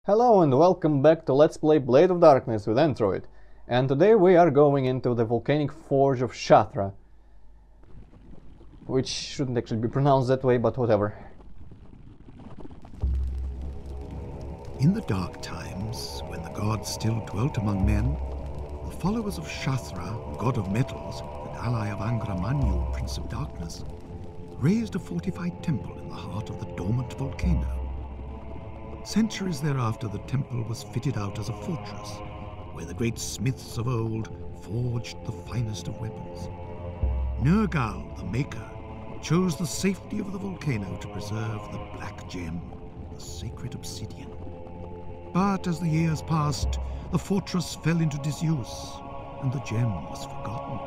Hello and welcome back to Let's Play Blade of Darkness with Antroid. And today we are going into the volcanic forge of Shatra. Which shouldn't actually be pronounced that way, but whatever. In the dark times, when the gods still dwelt among men, the followers of Shatra, god of metals, and ally of Angramanyu, prince of darkness, raised a fortified temple in the heart of the dormant volcano. Centuries thereafter, the temple was fitted out as a fortress, where the great smiths of old forged the finest of weapons. Nergal, the maker, chose the safety of the volcano to preserve the black gem, the sacred obsidian. But as the years passed, the fortress fell into disuse, and the gem was forgotten.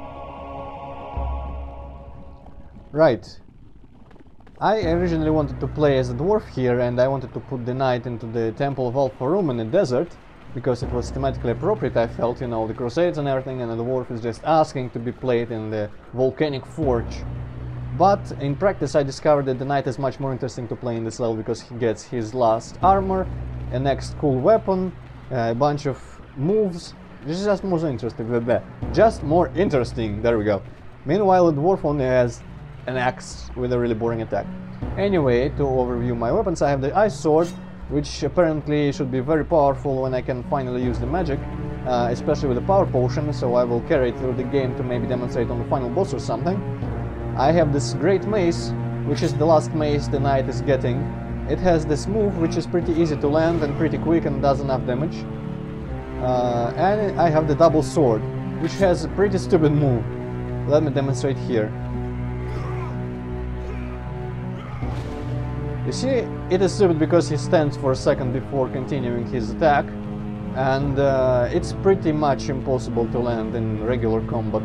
Right. I originally wanted to play as a dwarf here, and I wanted to put the knight into the Temple of Alfarum in the desert, because it was thematically appropriate, I felt, you know, the Crusades and everything, and the dwarf is just asking to be played in the volcanic forge. But in practice I discovered that the knight is much more interesting to play in this level, because he gets his last armor, a next cool weapon, a bunch of moves. This is just more interesting, just more interesting, there we go. Meanwhile the dwarf only has an axe with a really boring attack. Anyway, to overview my weapons, I have the ice sword, which apparently should be very powerful when I can finally use the magic, especially with the power potion, so I will carry it through the game to maybe demonstrate on the final boss or something. I have this great mace, which is the last mace the knight is getting. It has this move, which is pretty easy to land and pretty quick and does enough damage. And I have the double sword, which has a pretty stupid move. Let me demonstrate here. You see, it is stupid because he stands for a second before continuing his attack, and it's pretty much impossible to land in regular combat.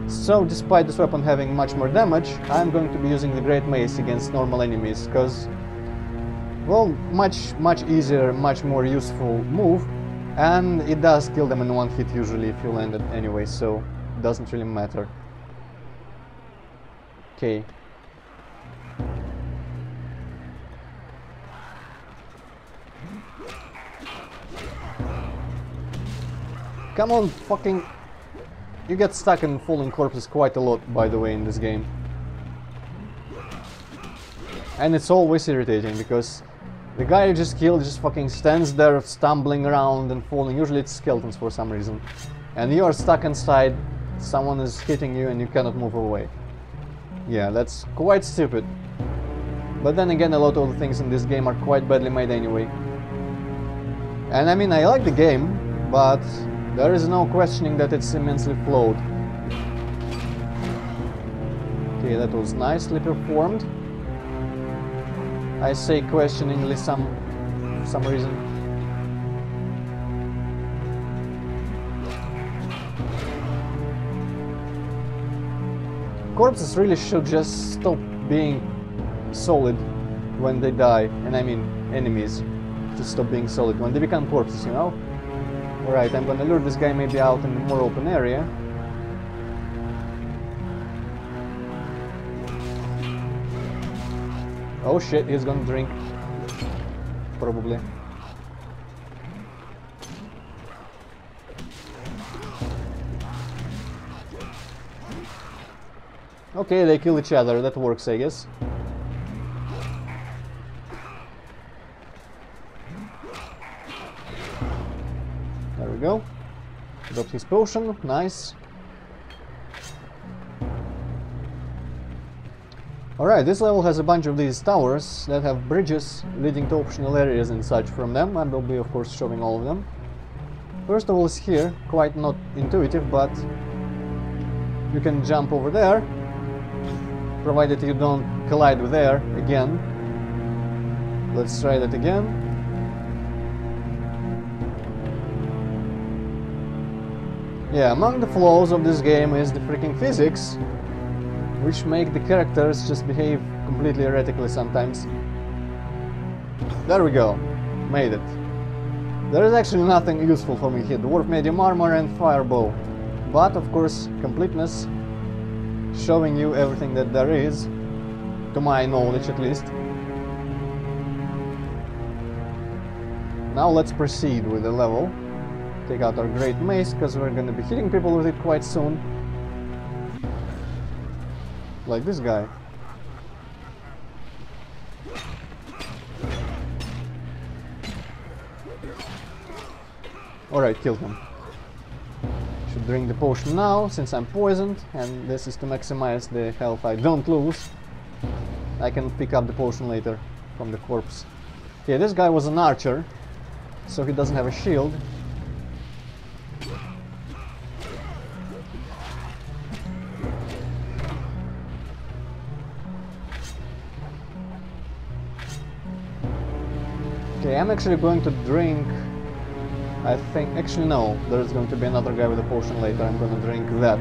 So, despite this weapon having much more damage, I'm going to be using the Great Mace against normal enemies, because, well, much easier, much more useful move, and it does kill them in one hit usually if you land it anyway, so it doesn't really matter. Okay. Come on, fucking... You get stuck in falling corpses quite a lot, by the way, in this game. And it's always irritating, because the guy you just killed just fucking stands there stumbling around and falling. Usually it's skeletons for some reason. And you're stuck inside, someone is hitting you and you cannot move away. Yeah, that's quite stupid. But then again, a lot of the things in this game are quite badly made anyway. And I mean, I like the game, but there is no questioning that it's immensely flawed. Okay, that was nicely performed. I say questioningly for some reason. Corpses really should just stop being solid when they die, and I mean enemies just stop being solid when they become corpses, you know? Alright, I'm gonna lure this guy maybe out in a more open area. Oh shit, he's gonna drink. Probably. Okay, they kill each other, that works, I guess. There we go. Got his potion, nice. Alright, this level has a bunch of these towers that have bridges leading to optional areas and such from them. I will be, of course, showing all of them. First of all is here, quite not intuitive, but you can jump over there, provided you don't collide with air again. Let's try that again. Yeah, among the flaws of this game is the freaking physics, which make the characters just behave completely erratically sometimes. There we go, made it. There is actually nothing useful for me here. Dwarf medium armor and firebow. But of course, completeness, showing you everything that there is, to my knowledge at least. Now let's proceed with the level. Take out our great mace, because we're gonna be hitting people with it quite soon. Like this guy. Alright, killed him. Should drink the potion now, since I'm poisoned, and this is to maximize the health I don't lose. I can pick up the potion later from the corpse. Okay, this guy was an archer, so he doesn't have a shield. Okay, I'm actually going to drink, I think, actually no, there's going to be another guy with a potion later, I'm going to drink that.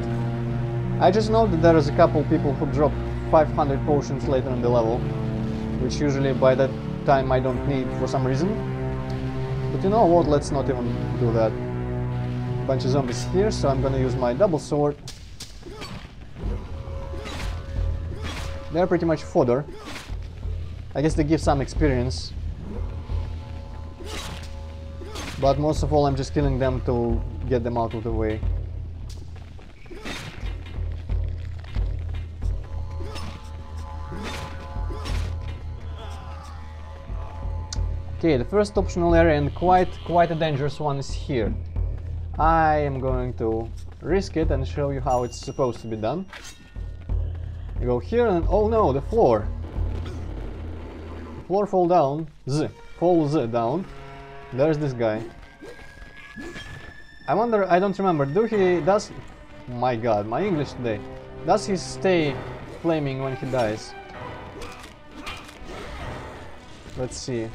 I just know that there is a couple people who drop 500 potions later in the level, which usually by that time I don't need for some reason. But you know what, let's not even do that. Bunch of zombies here, so I'm gonna use my double sword. They're pretty much fodder. I guess they give some experience. But most of all I'm just killing them to get them out of the way. Okay, the first optional area, and quite a dangerous one, is here. I am going to risk it and show you how it's supposed to be done. You go here and oh no, the floor. The floor falls down. There's this guy. I wonder, I don't remember, does, my god, my English today. Does he stay flaming when he dies? Let's see.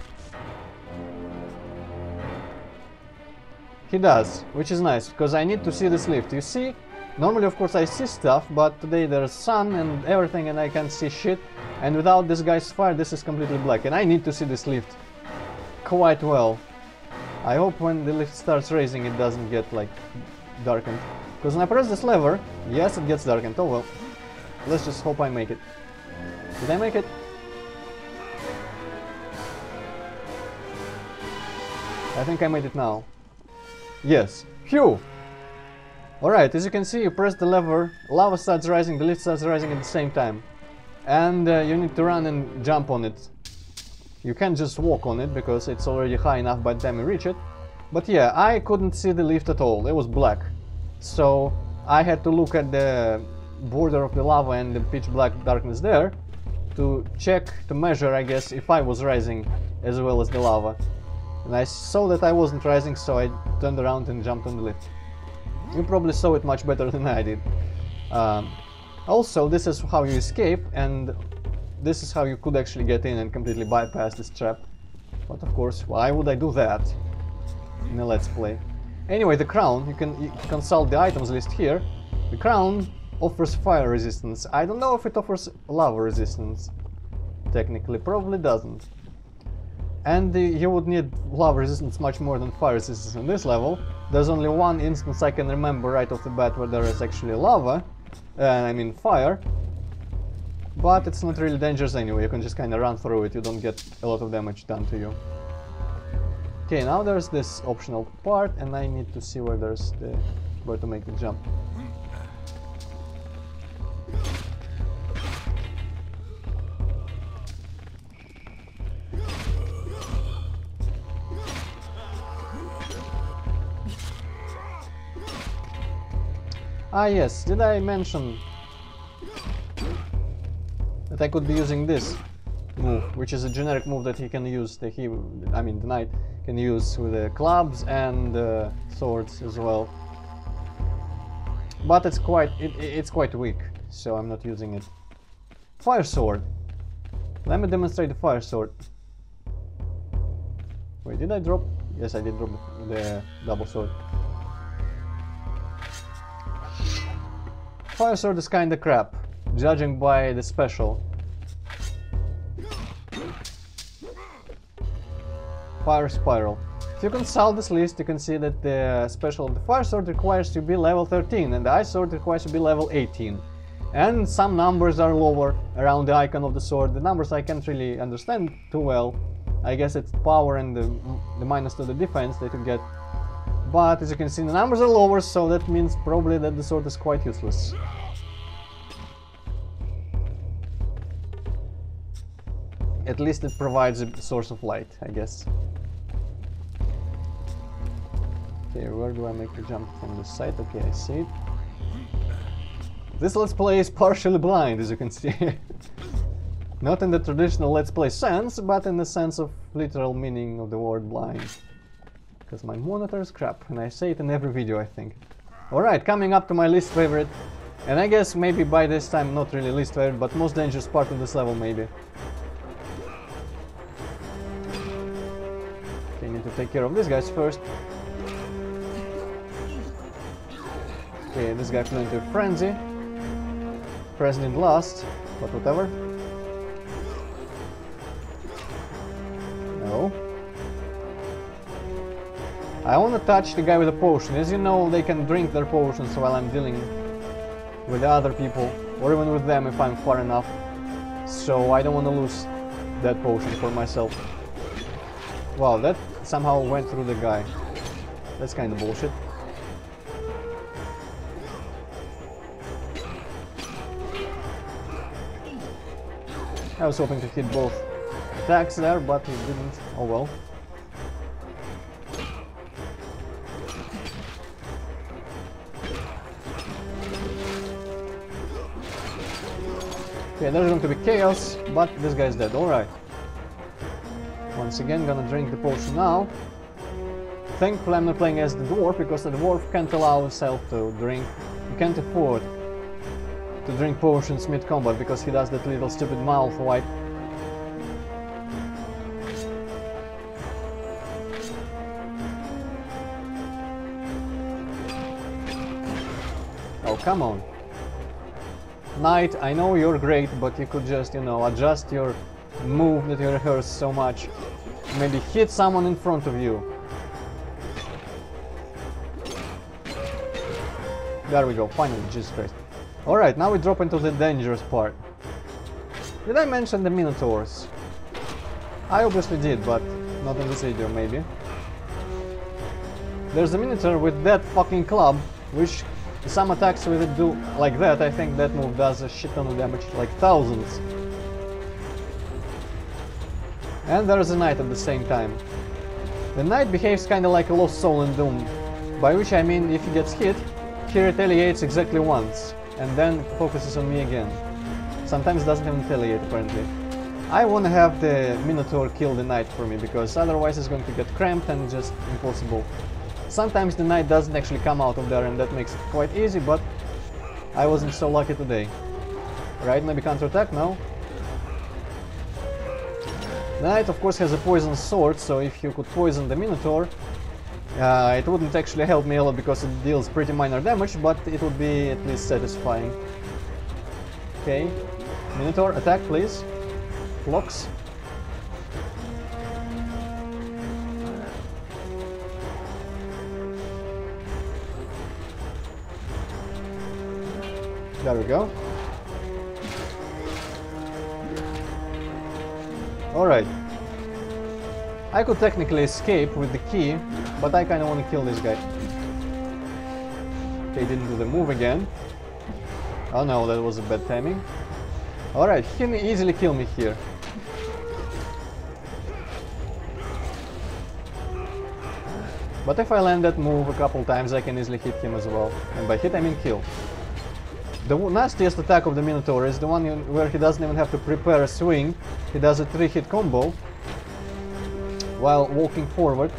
He does, which is nice, because I need to see this lift. You see, normally of course I see stuff, but today there's sun and everything and I can't see shit. And without this guy's fire, this is completely black. And I need to see this lift quite well. I hope when the lift starts raising it doesn't get like darkened. Because when I press this lever, yes, it gets darkened. Oh well. Let's just hope I make it. Did I make it? I think I made it now. Yes. Phew! Alright, as you can see, you press the lever, lava starts rising, the lift starts rising at the same time. And you need to run and jump on it. You can't just walk on it, because it's already high enough by the time you reach it. But yeah, I couldn't see the lift at all, it was black. So I had to look at the border of the lava and the pitch black darkness there to check, to measure, I guess, if I was rising as well as the lava. And I saw that I wasn't rising, so I turned around and jumped on the lift. You probably saw it much better than I did. Also, this is how you escape, and this is how you could actually get in and completely bypass this trap. But of course, why would I do that in a Let's Play? Anyway, the crown, you can consult the items list here. The crown offers fire resistance. I don't know if it offers lava resistance. Technically, probably doesn't. And you would need lava resistance much more than fire resistance on this level. There's only one instance I can remember right off the bat where there is actually lava, I mean fire. But it's not really dangerous anyway, you can just kind of run through it, you don't get a lot of damage done to you. Okay, now there's this optional part, and I need to see where there's where to make the jump. Ah yes, did I mention that I could be using this move, which is a generic move that he can use, the knight can use with the clubs and swords as well. But it's quite weak, so I'm not using it. Fire sword. Let me demonstrate the fire sword. Wait, did I drop? Yes, I did drop the double sword. Fire sword is kinda crap, judging by the special. Fire spiral. If you consult this list, you can see that the special of the fire sword requires to be level 13 and the ice sword requires to be level 18. And some numbers are lower around the icon of the sword. The numbers I can't really understand too well, I guess it's power and the minus to the defense that you get. But as you can see, the numbers are lower, so that means probably that the sword is quite useless. At least it provides a source of light, I guess. Okay, where do I make the jump from this side? Okay, I see it. This Let's Play is partially blind, as you can see. Not in the traditional Let's Play sense, but in the sense of literal meaning of the word blind. Because my monitor is crap, and I say it in every video, I think. Alright, coming up to my least favorite, and I guess maybe by this time not really least favorite, but most dangerous part of this level, maybe. Okay, need to take care of these guys first. Okay, this guy flew into a frenzy. President lost, but whatever. No. I want to touch the guy with a potion. As you know, they can drink their potions while I'm dealing with the other people, or even with them if I'm far enough. So I don't want to lose that potion for myself. Wow, that somehow went through the guy. That's kind of bullshit. I was hoping to hit both attacks there, but he didn't. Oh well. Okay, there's going to be chaos, but this guy's dead. Alright. Once again, gonna drink the potion now. Thankfully I'm not playing as the dwarf, because the dwarf can't allow himself to drink. He can't afford to drink potions mid-combat, because he does that little stupid mouth wipe. Oh, come on. Knight, I know you're great, but you could just, you know, adjust your move that you rehearse so much. Maybe hit someone in front of you. There we go, finally, Jesus Christ. Alright, now we drop into the dangerous part. Did I mention the minotaurs? I obviously did, but not in this video, maybe. There's a minotaur with that fucking club, which some attacks with it do like that. I think that move does a shit ton of damage, like thousands. And there's a knight at the same time. The knight behaves kinda like a lost soul in Doom, by which I mean if he gets hit, he retaliates exactly once, and then focuses on me again. Sometimes doesn't even retaliate, apparently. I want to have the Minotaur kill the knight for me, because otherwise it's going to get cramped and just impossible. Sometimes the knight doesn't actually come out of there, and that makes it quite easy, but I wasn't so lucky today. Right, maybe counter-attack? No. The knight, of course, has a poison sword, so if you could poison the Minotaur, it wouldn't actually help me a lot, because it deals pretty minor damage, but it would be at least satisfying. Okay, Minotaur, attack please. Blocks. There we go. Alright. I could technically escape with the key, but I kinda wanna kill this guy. Okay, didn't do the move again. Oh no, that was a bad timing. Alright, he can easily kill me here. But if I land that move a couple times, I can easily hit him as well. And by hit, I mean kill. The nastiest attack of the Minotaur is the one where he doesn't even have to prepare a swing. He does a 3-hit combo while walking forward.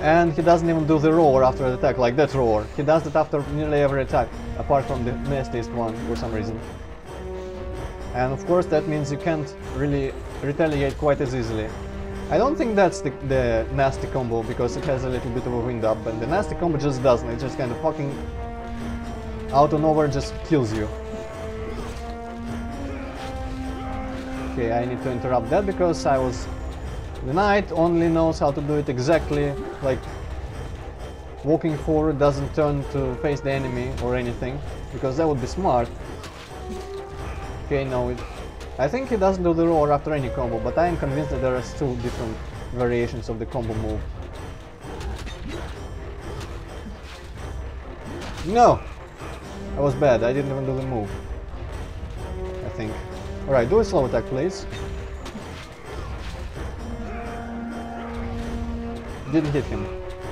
And he doesn't even do the roar after the attack, like that roar. He does it after nearly every attack, apart from the nastiest one for some reason. And of course that means you can't really retaliate quite as easily. I don't think that's the nasty combo, because it has a little bit of a wind up, and the nasty combo just doesn't. It just kind of fucking out of nowhere just kills you. Okay, I need to interrupt that, because the knight only knows how to do it exactly, like walking forward, doesn't turn to face the enemy or anything, because that would be smart. Okay, no, I think he doesn't do the roar after any combo, but I am convinced that there are still different variations of the combo move. No! I was bad, I didn't even do the move. I think. Alright, do a slow attack, please. Didn't hit him.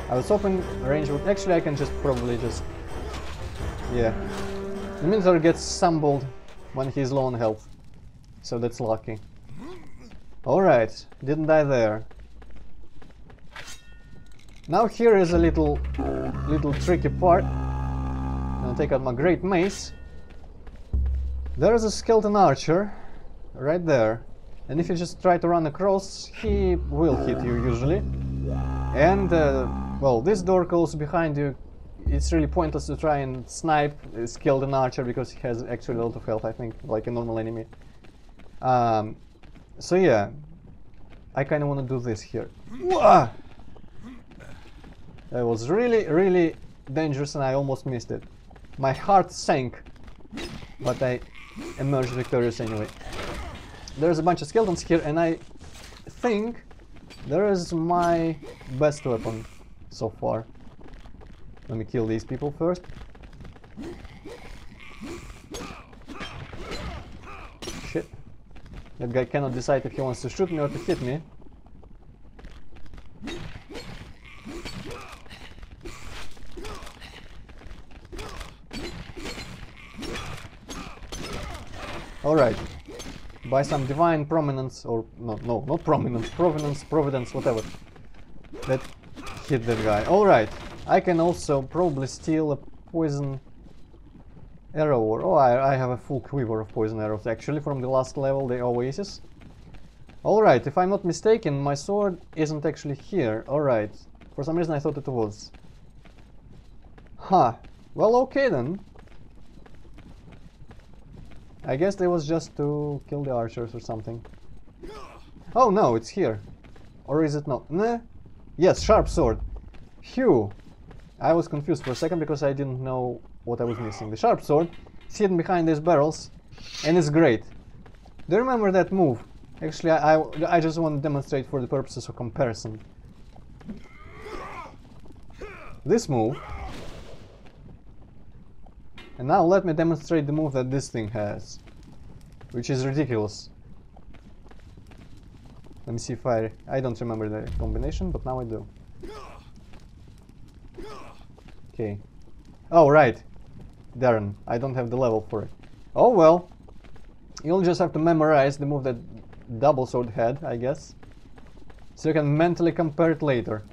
I was hoping range would... Actually, I can just probably just... Yeah. The Minotaur gets stumbled when he's low on health. So that's lucky. Alright, didn't die there. Now here is a little tricky part. I'm gonna take out my great mace. There is a skeleton archer right there. And if you just try to run across, he will hit you usually. And, well, this door close behind you. It's really pointless to try and snipe a skeleton archer because he has actually a lot of health, I think, like a normal enemy. So yeah, I kind of want to do this here. That was really dangerous and I almost missed it. My heart sank, but I emerged victorious anyway. There's a bunch of skeletons here and I think there is my best weapon so far. Let me kill these people first. Shit. That guy cannot decide if he wants to shoot me or to hit me. Alright. By some divine prominence, or no, not prominence, providence, whatever. That hit that guy. Alright. I can also probably steal a poison arrow, or oh, I have a full quiver of poison arrows actually from the last level, the Oasis. Alright, if I'm not mistaken, my sword isn't actually here. Alright, for some reason I thought it was. Huh, well okay then. I guess it was just to kill the archers or something. Oh no, it's here. Or is it not? Nah. Yes, sharp sword. Phew. I was confused for a second because I didn't know what I was missing. The sharp sword is hidden behind these barrels and it's great. Do you remember that move? Actually, I just want to demonstrate for the purposes of comparison. This move. And now let me demonstrate the move that this thing has, which is ridiculous. Let me see if I don't remember the combination, but now I do. Okay. Oh, right. Darn, I don't have the level for it. Oh well. You'll just have to memorize the move that double sword had, I guess. So you can mentally compare it later.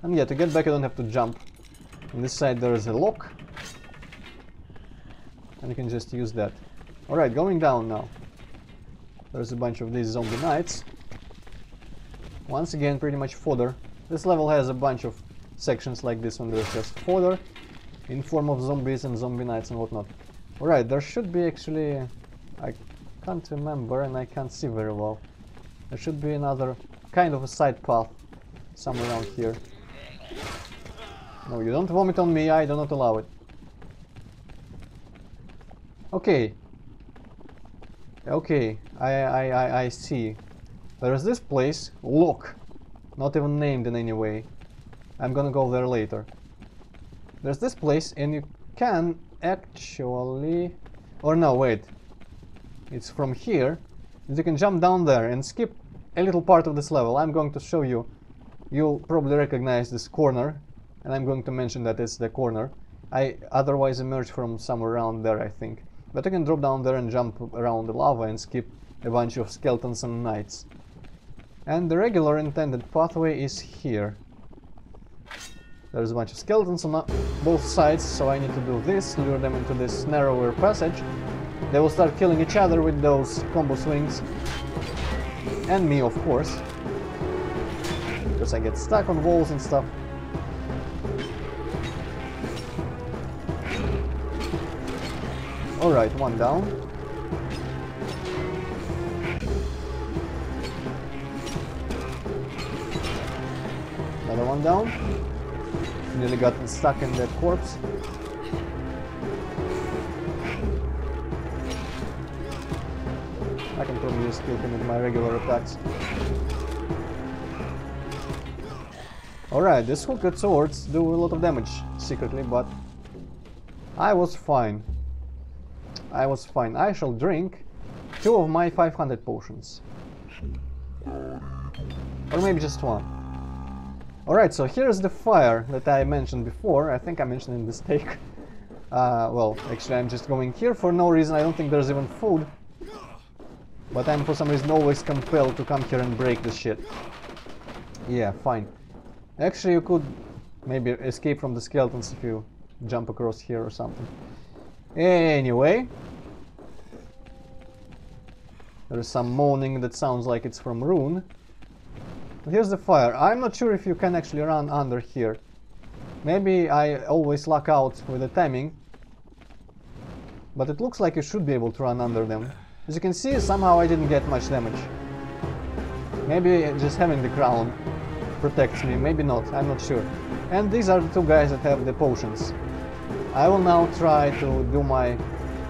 And yeah, to get back you don't have to jump. On this side there is a lock. And you can just use that. Alright, going down now. There's a bunch of these zombie knights. Once again, pretty much fodder. This level has a bunch of sections like this one. There's just fodder in form of zombies and zombie knights and whatnot. Alright, there should be actually... I can't remember and I can't see very well. There should be another kind of a side path somewhere around here. No, you don't vomit on me, I do not allow it. Okay. Okay, I see. There is this place, look, not even named in any way. I'm gonna go there later. There's this place and you can actually... Or no, wait. It's from here. You can jump down there and skip a little part of this level. I'm going to show you. You'll probably recognize this corner. And I'm going to mention that it's the corner. I otherwise emerged from somewhere around there, I think. But you can drop down there and jump around the lava and skip a bunch of skeletons and knights. And the regular intended pathway is here. There's a bunch of skeletons on both sides, so I need to do this, lure them into this narrower passage. They will start killing each other with those combo swings. And me, of course. Because I get stuck on walls and stuff. Alright, one down. Another one down. Nearly got stuck in that corpse. I can probably just kill him with my regular attacks. Alright, these hooked swords do a lot of damage secretly, but I was fine. I was fine. I shall drink 2 of my 500 potions. Or maybe just 1. Alright, so here's the fire that I mentioned before. I think I mentioned in the steak. Well, actually I'm just going here for no reason. I don't think there's even food. But I'm for some reason always compelled to come here and break this shit. Yeah, fine. Actually, you could maybe escape from the skeletons if you jump across here or something. Anyway. There is some moaning that sounds like it's from Rune. Here's the fire. I'm not sure if you can actually run under here. Maybe I always luck out with the timing. But it looks like you should be able to run under them. As you can see, somehow I didn't get much damage. Maybe just having the crown protects me, maybe not, I'm not sure. And these are the 2 guys that have the potions. I will now try to do my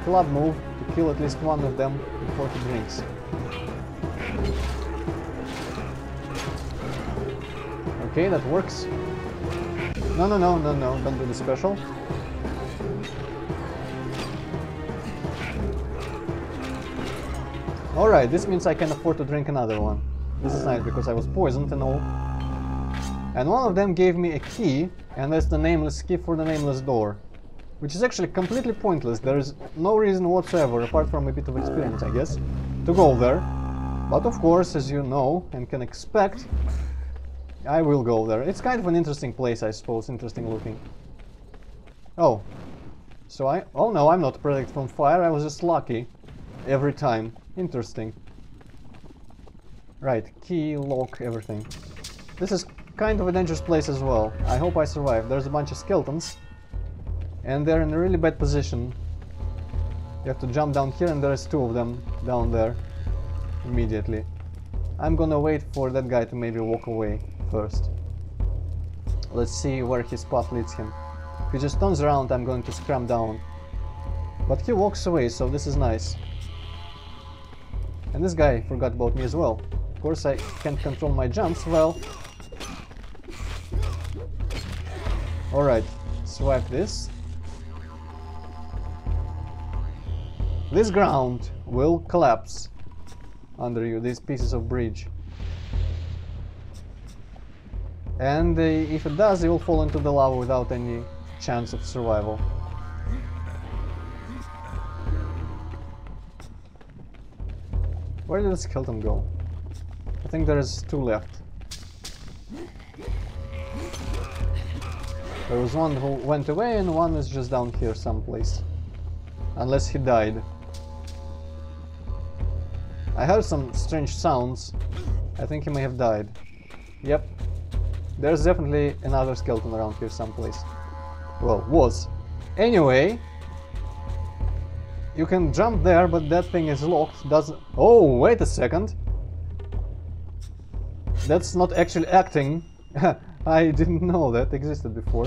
club move to kill at least one of them before he drinks. Okay, that works. No, don't do the special. Alright, this means I can afford to drink another one. This is nice because I was poisoned and all. And one of them gave me a key, and that's the nameless key for the nameless door. Which is actually completely pointless. There is no reason whatsoever, apart from a bit of experience, I guess, to go there. But of course, as you know and can expect, I will go there. It's kind of an interesting place, I suppose, interesting looking. Oh. So oh no, I'm not protected from fire, I was just lucky. Every time. Interesting. Right, key, lock, everything. This is kind of a dangerous place as well. I hope I survive. There's a bunch of skeletons. And they're in a really bad position. You have to jump down here and there's 2 of them down there. Immediately. I'm gonna wait for that guy to maybe walk away first. Let's see where his path leads him. If he just turns around, I'm going to scram down. But he walks away, so this is nice. And this guy forgot about me as well. Of course I can't control my jumps, well... Alright, swipe this. This ground will collapse under you, these pieces of bridge. And if it does, you will fall into the lava without any chance of survival. Where did the skeleton go? I think there's 2 left. There was one who went away and one is just down here someplace. Unless he died. I heard some strange sounds. I think he may have died. Yep. There's definitely another skeleton around here someplace. Well, was. Anyway. You can jump there, but that thing is locked. Doesn't... Oh, wait a second. That's not actually acting. I didn't know that existed before.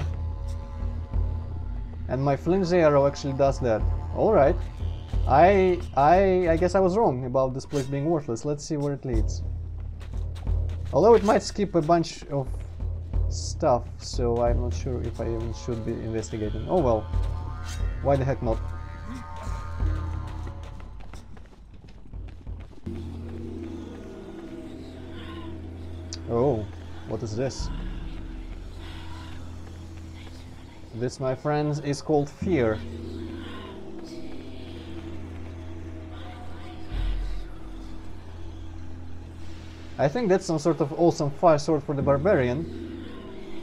And my flimsy arrow actually does that. Alright. I guess I was wrong about this place being worthless. Let's see where it leads. Although it might skip a bunch of stuff, so I'm not sure if I even should be investigating. Oh well. Why the heck not? Oh, what is this? This, my friends, is called fear. I think that's some sort of awesome fire sword for the barbarian.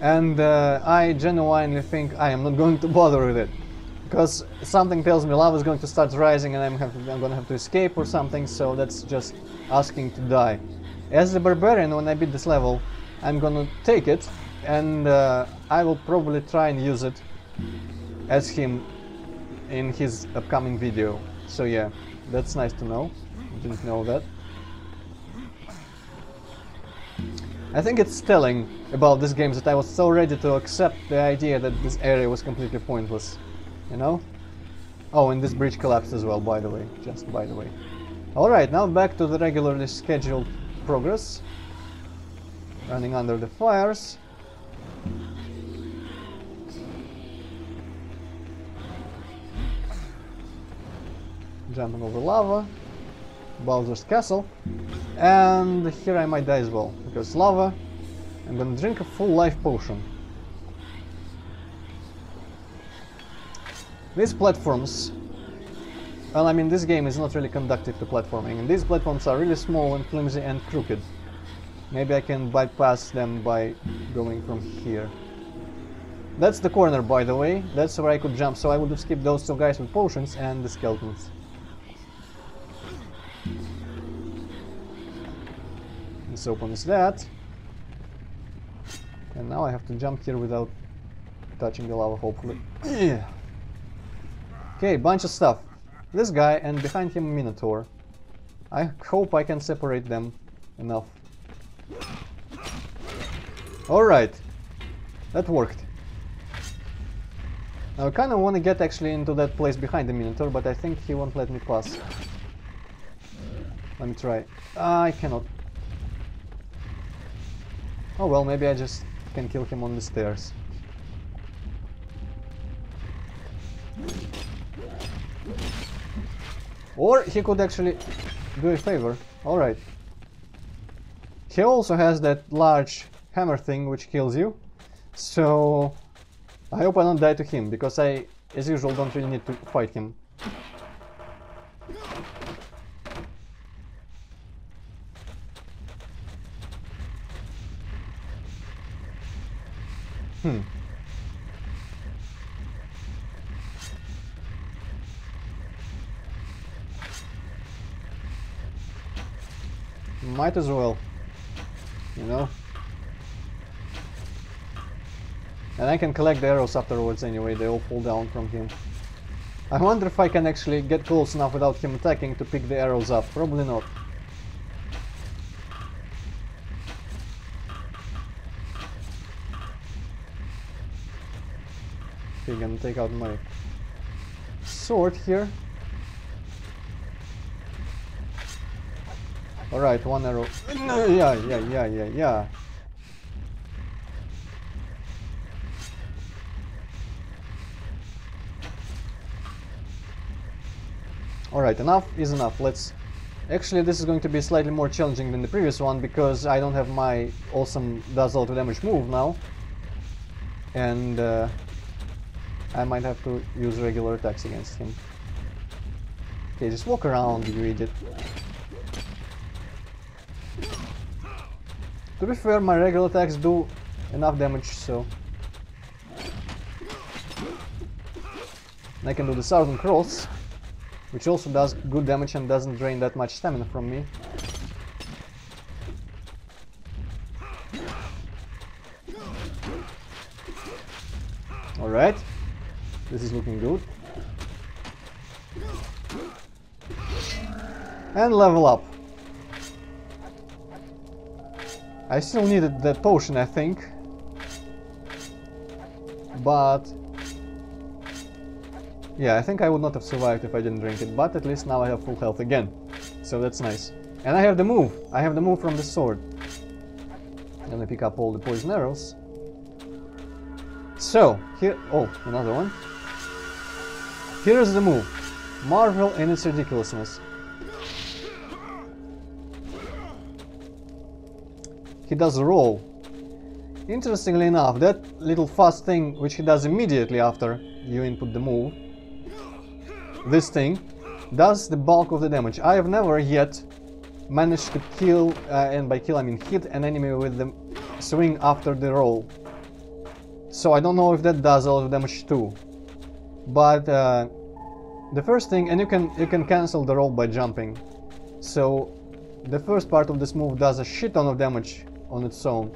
And I genuinely think I am not going to bother with it. Because something tells me lava is going to start rising and I'm going to have to escape or something, so that's just asking to die. As the barbarian, when I beat this level, I'm gonna take it and I will probably try and use it as him in his upcoming video. So yeah, that's nice to know. Didn't know that. I think it's telling about this game that I was so ready to accept the idea that this area was completely pointless. You know? Oh, and this bridge collapsed as well, by the way. Just by the way. Alright, now back to the regularly scheduled progress. Running under the fires. Jumping over lava. Bowser's castle. And here I might die as well, because lava. I'm gonna drink a full life potion. These platforms, well, I mean, this game is not really conducive to platforming, and these platforms are really small and flimsy and crooked. Maybe I can bypass them by going from here. That's the corner, by the way. That's where I could jump, so I would have skipped those two guys with potions and the skeletons. This opens that. And now I have to jump here without touching the lava, hopefully. Yeah. Okay, bunch of stuff. This guy, and behind him a minotaur. I hope I can separate them enough. Alright. That worked. Now I kinda wanna get actually into that place behind the minotaur, but I think he won't let me pass. Let me try. I cannot. Oh well, maybe I just can kill him on the stairs. Or he could actually do a favor. Alright. He also has that large hammer thing which kills you. So I hope I don't die to him, because I, as usual, don't really need to fight him. Might as well, you know. And I can collect the arrows afterwards anyway, they all fall down from him. I wonder if I can actually get close enough without him attacking to pick the arrows up. Probably not. Okay, gonna take out my sword here. Alright, one arrow. Yeah. Alright, enough is enough. Let's... Actually, this is going to be slightly more challenging than the previous one, because I don't have my awesome does all to damage move now. And I might have to use regular attacks against him. Okay, just walk around, you idiot. To be fair, my regular attacks do enough damage, so... And I can do the Sargon cross, which also does good damage and doesn't drain that much stamina from me. Alright, this is looking good. And level up. I still needed that potion, I think. But... yeah, I think I would not have survived if I didn't drink it, but at least now I have full health again. So that's nice. And I have the move. I have the move from the sword. I'm gonna pick up all the poison arrows. So, here... oh, another one. Here's the move. Marvel in its ridiculousness. He does a roll. Interestingly enough, that little fast thing which he does immediately after you input the move, this thing, does the bulk of the damage. I have never yet managed to kill, and by kill I mean hit, an enemy with the swing after the roll. So I don't know if that does a lot of damage too. But the first thing, and you can cancel the roll by jumping. So the first part of this move does a shit ton of damage on its own,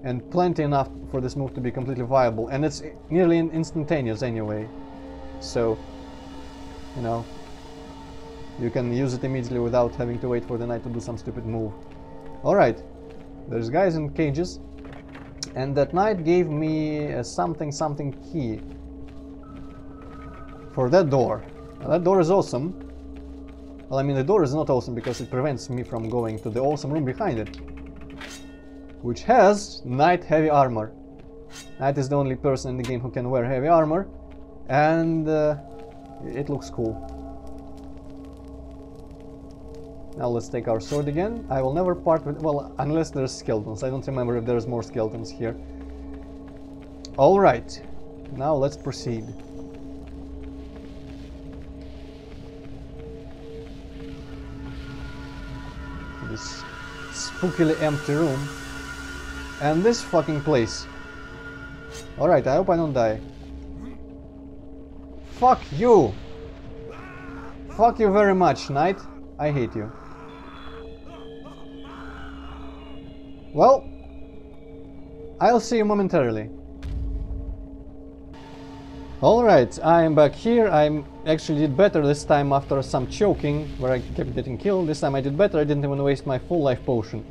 and plenty enough for this move to be completely viable, and it's nearly instantaneous anyway, so you know, you can use it immediately without having to wait for the knight to do some stupid move. Alright, there's guys in cages, and that knight gave me a something key for that door. Now, that door is awesome. Well, I mean, the door is not awesome because it prevents me from going to the awesome room behind it, which has knight heavy armor. Knight is the only person in the game who can wear heavy armor, and it looks cool. Now let's take our sword again. I will never part with, well, unless there's skeletons. I don't remember if there's more skeletons here. Alright, now let's proceed. This spookily empty room. And this fucking place. Alright, I hope I don't die. Fuck you! Fuck you very much, knight. I hate you. Well, I'll see you momentarily. Alright, I am back here. I actually did better this time after some choking where I kept getting killed. This time I did better. I didn't even waste my full life potion.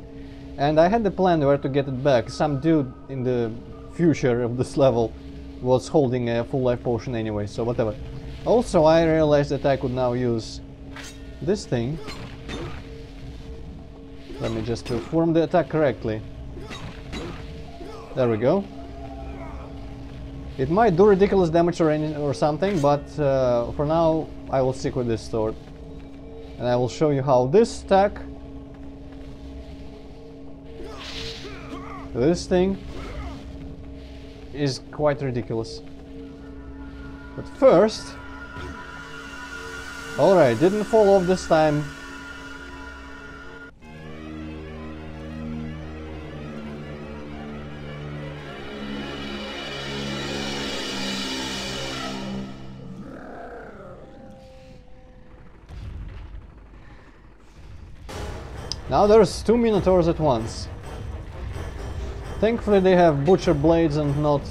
And I had the plan where to get it back. Some dude in the future of this level was holding a full life potion anyway, so whatever. Also, I realized that I could now use this thing. Let me just perform the attack correctly. There we go. It might do ridiculous damage or something, but for now I will stick with this sword. And I will show you how this attack, this thing, is quite ridiculous. But first... Alright, didn't fall off this time. Now there's two minotaurs at once. Thankfully they have butcher blades and not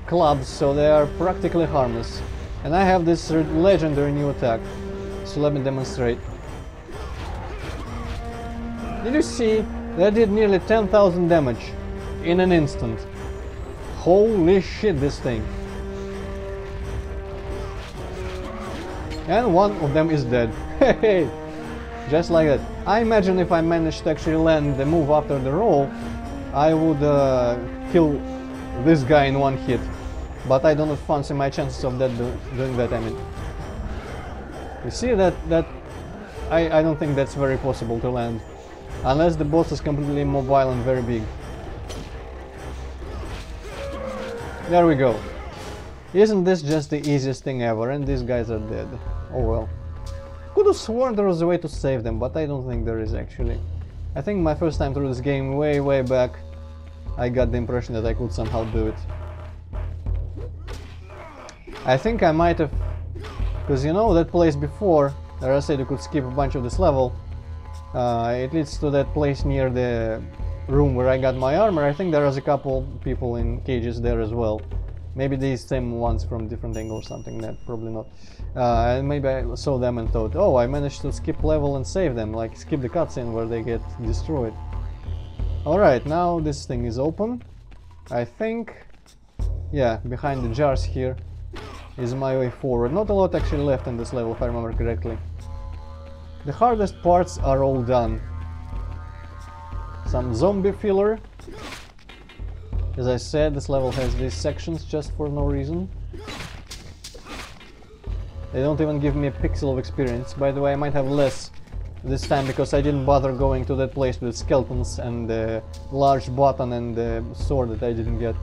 clubs, so they are practically harmless. And I have this legendary new attack, so let me demonstrate. Did you see? That did nearly 10,000 damage in an instant. Holy shit, this thing. And one of them is dead. Hey, just like that. I imagine if I managed to actually land the move after the roll, I would kill this guy in one hit. But I don't fancy my chances of that doing that. I mean, you see that I don't think that's very possible to land, unless the boss is completely mobile and very big. There we go. Isn't this just the easiest thing ever? And these guys are dead. Oh well. Could have sworn there was a way to save them, but I don't think there is actually. I think my first time through this game, way back, I got the impression that I could somehow do it. I think I might have, because you know that place before, where I said you could skip a bunch of this level, it leads to that place near the room where I got my armor. I think there was a couple people in cages there as well. Maybe these same ones from different angles or something. That probably not. And maybe I saw them and thought, oh, I managed to skip level and save them, like skip the cutscene where they get destroyed. Alright, now this thing is open. I think, yeah, behind the jars here is my way forward. Not a lot actually left in this level, if I remember correctly. The hardest parts are all done. Some zombie filler. As I said, this level has these sections just for no reason. They don't even give me a pixel of experience. By the way, I might have less this time because I didn't bother going to that place with skeletons and the large button and the sword that I didn't get.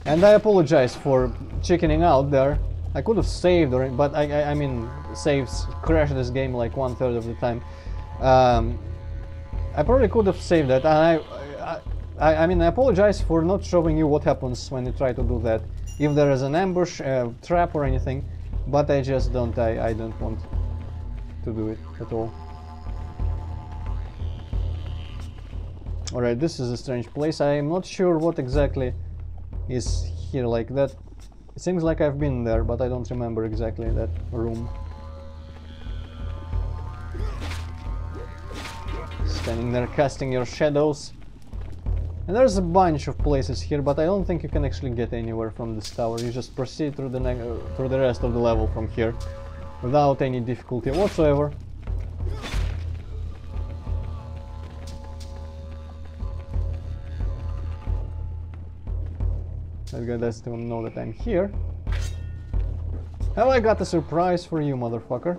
And I apologize for chickening out there. I could have saved, but I mean, saves crash this game like 1/3 of the time. I probably could have saved that, and I mean, I apologize for not showing you what happens when you try to do that. If there is an ambush, trap or anything, but I just don't, I don't want to do it at all. Alright, this is a strange place. I am not sure what exactly is here like that. It seems like I've been there, but I don't remember exactly that room. Standing there casting your shadows. And there's a bunch of places here, but I don't think you can actually get anywhere from this tower. You just proceed through the rest of the level from here. without any difficulty whatsoever. That guy doesn't even know that I'm here. Have I got a surprise for you, motherfucker?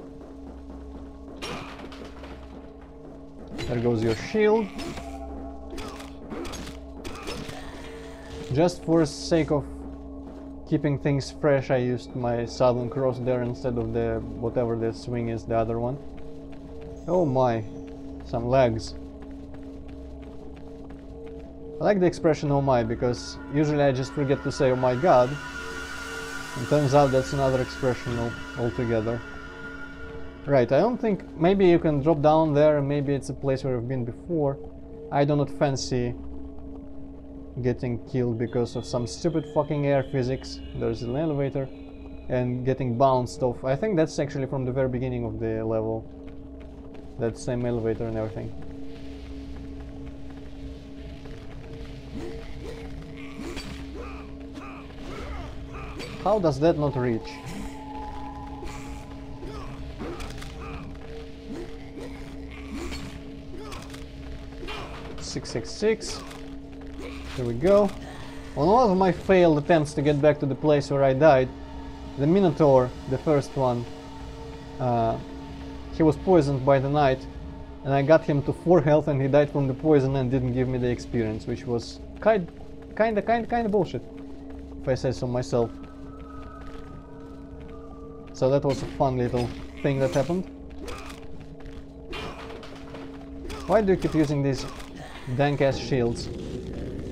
There goes your shield. Just for the sake of keeping things fresh, I used my Southern Cross there instead of the whatever the swing is, the other one. Oh my, some legs. I like the expression oh my because usually I just forget to say oh my god. And turns out that's another expression altogether. Right, I don't think... maybe you can drop down there, maybe it's a place where I've been before. I do not fancy getting killed because of some stupid fucking air physics. There's an elevator. And getting bounced off. I think that's actually from the very beginning of the level. That same elevator and everything. How does that not reach? .666. Here we go. On one of my failed attempts to get back to the place where I died, the Minotaur, the first one, he was poisoned by the knight, and I got him to 4 health and he died from the poison and didn't give me the experience, which was kinda bullshit, if I say so myself. So that was a fun little thing that happened. Why do you keep using these dank ass shields?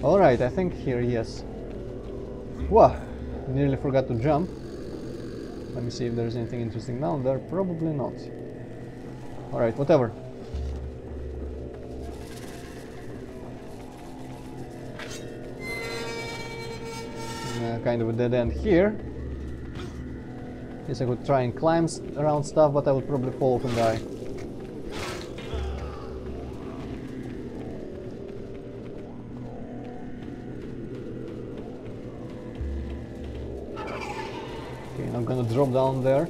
Alright, I think here, yes. Whoa! Nearly forgot to jump. Let me see if there's anything interesting down there. Probably not. Alright, whatever. Kind of a dead end here. Guess I could try and climb around stuff, but I would probably fall off and die. Okay, I'm gonna drop down there.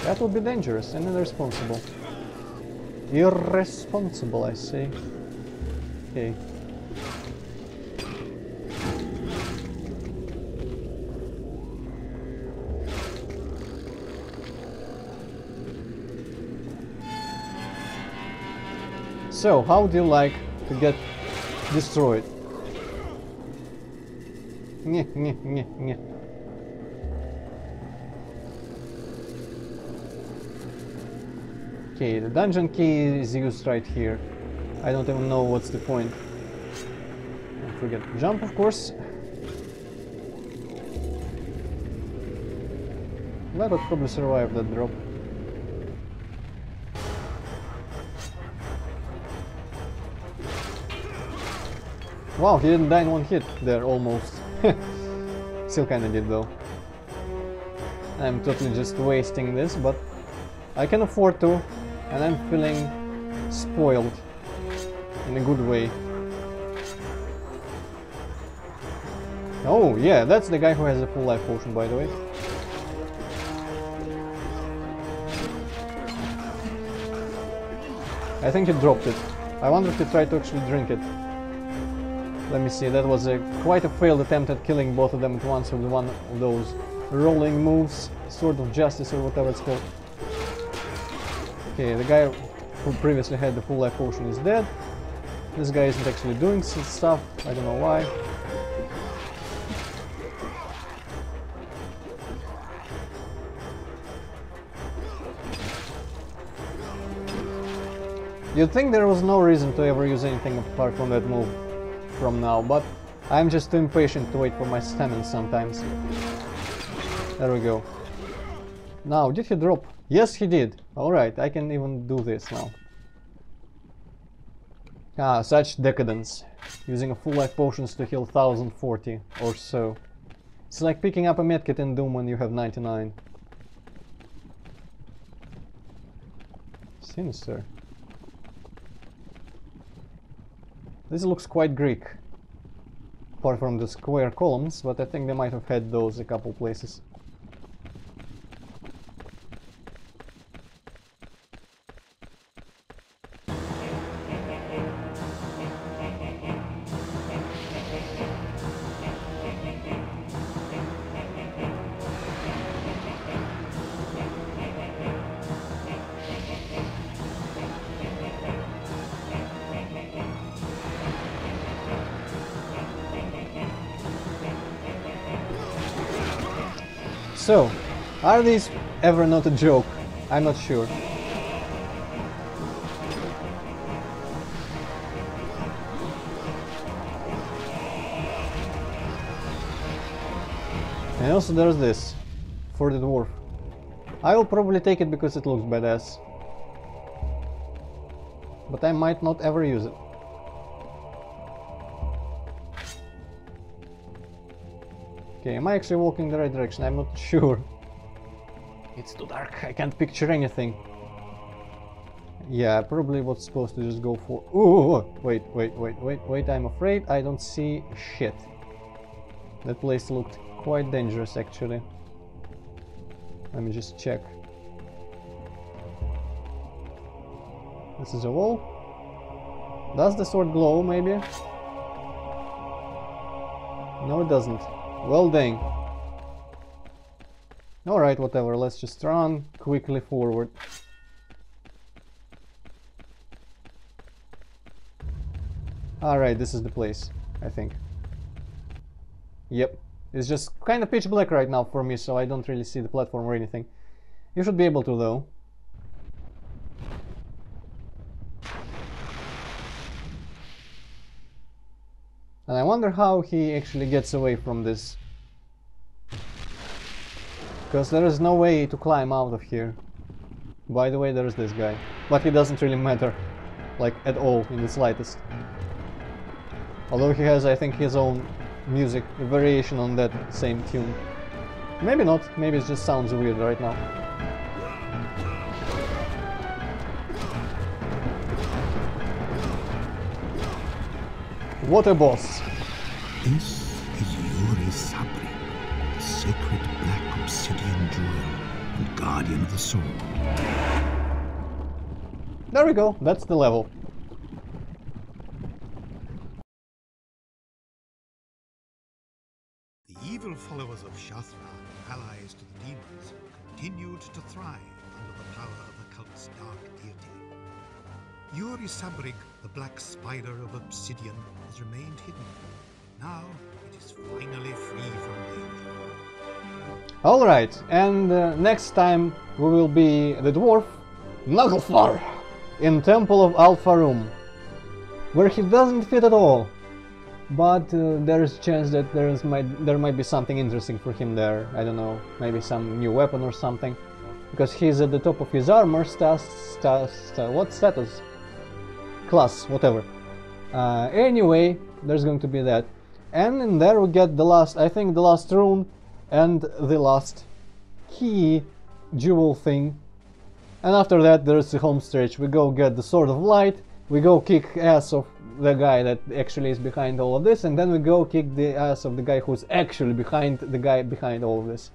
That would be dangerous and irresponsible. Irresponsible, I say. Okay. So, how would you like to get destroyed? Nyeh, nyeh, nyeh, nyeh. Okay, the dungeon key is used right here. I don't even know what's the point. Don't forget to jump, of course. I would probably survive that drop. Wow, he didn't die in one hit there, almost. Still kinda did though. I'm totally just wasting this, but I can afford to, and I'm feeling spoiled in a good way. Oh yeah, that's the guy who has a full life potion, by the way. I think he dropped it. I wonder if he tried to actually drink it. Let me see, that was quite a failed attempt at killing both of them at once with one of those rolling moves, Sword of Justice or whatever it's called. Okay, the guy who previously had the full life potion is dead. This guy isn't actually doing stuff, I don't know why. You'd think there was no reason to ever use anything apart from that move from now, but I'm just too impatient to wait for my stamina sometimes. There we go. Now, did he drop? Yes, he did. Alright, I can even do this now. Ah, such decadence. Using a full life potions to heal 1040 or so. It's like picking up a medkit in Doom when you have 99. Sinister. This looks quite Greek. apart from the square columns, but I think they might have had those a couple places. So, are these ever not a joke? I'm not sure. And also there's this, for the dwarf. I will probably take it because it looks badass. But I might not ever use it. Okay, am I actually walking the right direction? I'm not sure. It's too dark, I can't picture anything. Yeah, I probably was supposed to just go for... Ooh, wait, I'm afraid I don't see shit. That place looked quite dangerous, actually. Let me just check. This is a wall. Does the sword glow, maybe? No, it doesn't. Well, dang. Alright, whatever, let's just run quickly forward. Alright, this is the place, I think. Yep. It's just kind of pitch black right now for me, so I don't really see the platform or anything. You should be able to, though. And I wonder how he actually gets away from this. Because there is no way to climb out of here. By the way, there's this guy. But he doesn't really matter. Like, at all, in the slightest. Although he has, I think, his own music, a variation on that same tune. Maybe not, maybe it just sounds weird right now. What a boss! This is Yuri Sabri, the sacred black obsidian jewel and guardian of the sword. There we go, that's the level. The evil followers of Shathra, allies to the demons, continued to thrive under the power of the cult's dark deity. Yuri Sabrig, the black spider of obsidian, has remained hidden. Now it is finally free from danger. Alright, and next time we will be the dwarf Naglfar in Temple of Al-Farum, where he doesn't fit at all. But there is a chance that there might be something interesting for him there. I don't know, maybe some new weapon or something. Because he's at the top of his armor what status? Class, whatever. Anyway, there's going to be that. And in there we get the last, I think the last rune and the last key jewel thing. And after that there's the home stretch. We go get the Sword of Light, we go kick ass of the guy that actually is behind all of this, and then we go kick the ass of the guy who's actually behind the guy behind all of this.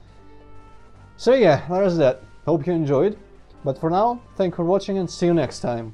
So yeah, there's that. Hope you enjoyed. But for now, thank you for watching and see you next time.